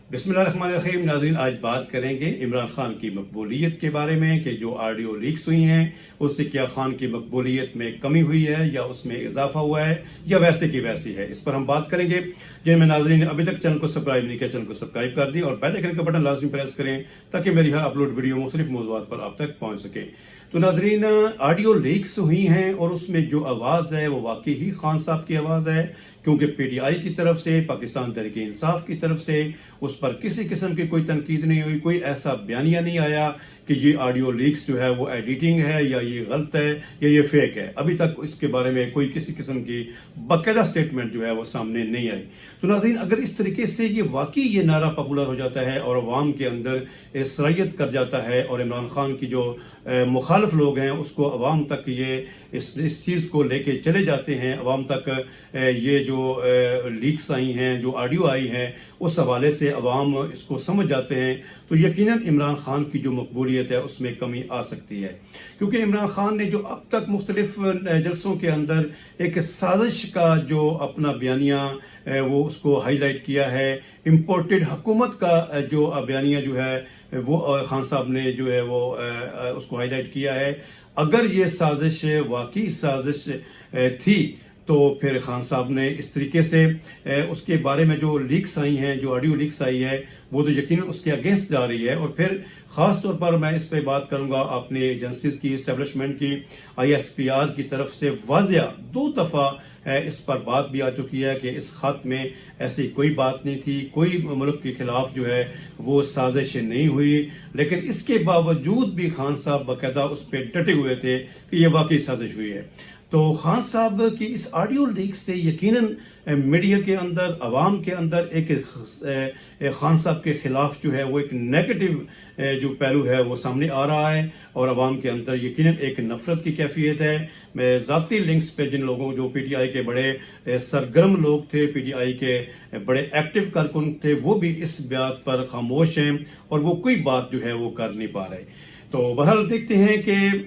बिस्मिल्लाहिर्रहमानिर्रहीम। नाज़रीन, आज बात करेंगे इमरान खान की मकबूलियत के बारे में कि जो ऑडियो लीक्स हुई हैं उससे क्या खान की मकबूलियत में कमी हुई है या उसमें इजाफा हुआ है या वैसे की वैसी है। इस पर हम बात करेंगे। जिनमें नाज़रीन ने अभी तक चैनल को सब्सक्राइब नहीं किया, चैनल को सब्सक्राइब कर दी और बेल आइकन का बटन लाजमी प्रेस करें ताकि मेरी हर अपलोड वीडियो मुख्तलिफ मौज़ूआत पर आप तक पहुँच सके। तो नाज़रीन, ऑडियो लीक्स हुई हैं और उसमें जो आवाज़ है वो वाकई ही खान साहब की आवाज़ है, क्योंकि पीटीआई की तरफ से, पाकिस्तान तहरीक इंसाफ की तरफ से उस पर किसी किस्म की कोई तनकीद नहीं हुई, कोई ऐसा बयानिया नहीं आया कि ये ऑडियो लीक्स जो है वो एडिटिंग है या ये गलत है या ये फेक है। अभी तक इसके बारे में कोई किसी किस्म की बाकायदा स्टेटमेंट जो है वो सामने नहीं आई। तो नाज़रीन, अगर इस तरीके से ये वाकई ये नारा पॉपुलर हो जाता है और अवाम के अंदर सरायत कर जाता है और इमरान खान की जो मुखालिफ लोग हैं उसको अवाम तक ये इस चीज़ को लेके चले जाते हैं, अवाम तक ये जो लीक्स आई हैं, जो ऑडियो आई है, उस हवाले से अवाम इसको समझ जाते हैं, तो यकीनन इमरान खान की जो मकबूलियत है उसमें कमी आ सकती है। क्योंकि इमरान खान ने जो अब तक मुख्तलिफ जलसों के अंदर एक साजिश का जो अपना बयानिया वो उसको हाईलाइट किया है, इम्पोर्टेड हुकूमत का जो बयानिया जो है वो खान साहब ने जो है वो उसको हाईलाइट किया है। अगर ये साजिश वाकई साजिश थी तो फिर खान साहब ने इस तरीके से उसके बारे में जो लीक्स आई हैं, जो ऑडियो लीक्स आई है, वो तो यकीनन उसके अगेंस्ट जा रही है। और फिर ख़ास तौर पर मैं इस पे बात करूंगा अपने एजेंसीज की, इस्टेब्लिशमेंट की, ISPR की तरफ से वाज़िया 2 दफ़ा इस पर बात भी आ चुकी है कि इस खत में ऐसी कोई बात नहीं थी, कोई मुल्क के खिलाफ जो है वो साजिश नहीं हुई। लेकिन इसके बावजूद भी खान साहब बाकायदा उस पर डटे हुए थे कि ये वाकई साजिश हुई है। तो खान साहब की इस ऑडियो लीक से यकीनन मीडिया के अंदर, अवाम के अंदर एक खान साहब के खिलाफ जो है वो एक नेगेटिव जो पहलू है वो सामने आ रहा है और अवाम के अंदर यकीनन एक नफरत की कैफियत है। मैं ज़ाती लिंक्स पे जिन लोगों जो पीटीआई के बड़े सरगर्म लोग थे, पीटीआई के बड़े एक्टिव कारकुन थे, वो भी इस बात पर खामोश हैं और वो कोई बात जो है वो कर नहीं पा रहे। तो बहरहाल देखते हैं कि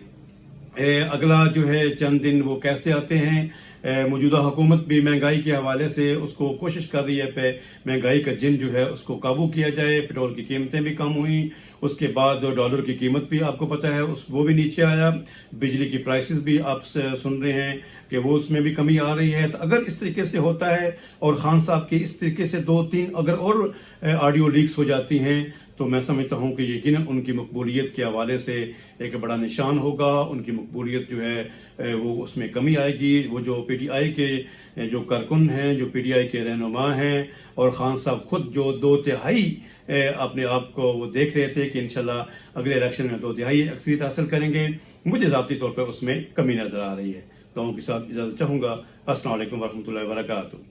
अगला जो है चंद दिन वो कैसे आते हैं। मौजूदा हुकूमत भी महंगाई के हवाले से उसको कोशिश कर रही है पे महंगाई का जिन जो है उसको काबू किया जाए। पेट्रोल की कीमतें भी कम हुई, उसके बाद डॉलर की कीमत भी आपको पता है वो भी नीचे आया, बिजली की प्राइसेस भी आप सुन रहे हैं कि वो उसमें भी कमी आ रही है। तो अगर इस तरीके से होता है और खान साहब की इस तरीके से 2-3 अगर और ऑडियो लीक्स हो जाती हैं तो मैं समझता हूं कि यकीनन उनकी मकबूलियत के हवाले से एक बड़ा निशान होगा। उनकी मकबूलियत जो है वो उसमें कमी आएगी। वो जो पीटीआई के जो कारकुन हैं, जो पीटीआई के रहनुमा हैं और खान साहब खुद जो 2/3 अपने आप को वो देख रहे थे कि इंशाल्लाह अगले इलेक्शन में 2/3 अक्सरियत हासिल करेंगे, मुझे ज़ाती तौर पर उसमें कमी नजर आ रही है। तो के साथ इजाज़त चाहूँगा। अस्सलाम वालेकुम वरहमतुल्लाहि वबरकातुहू।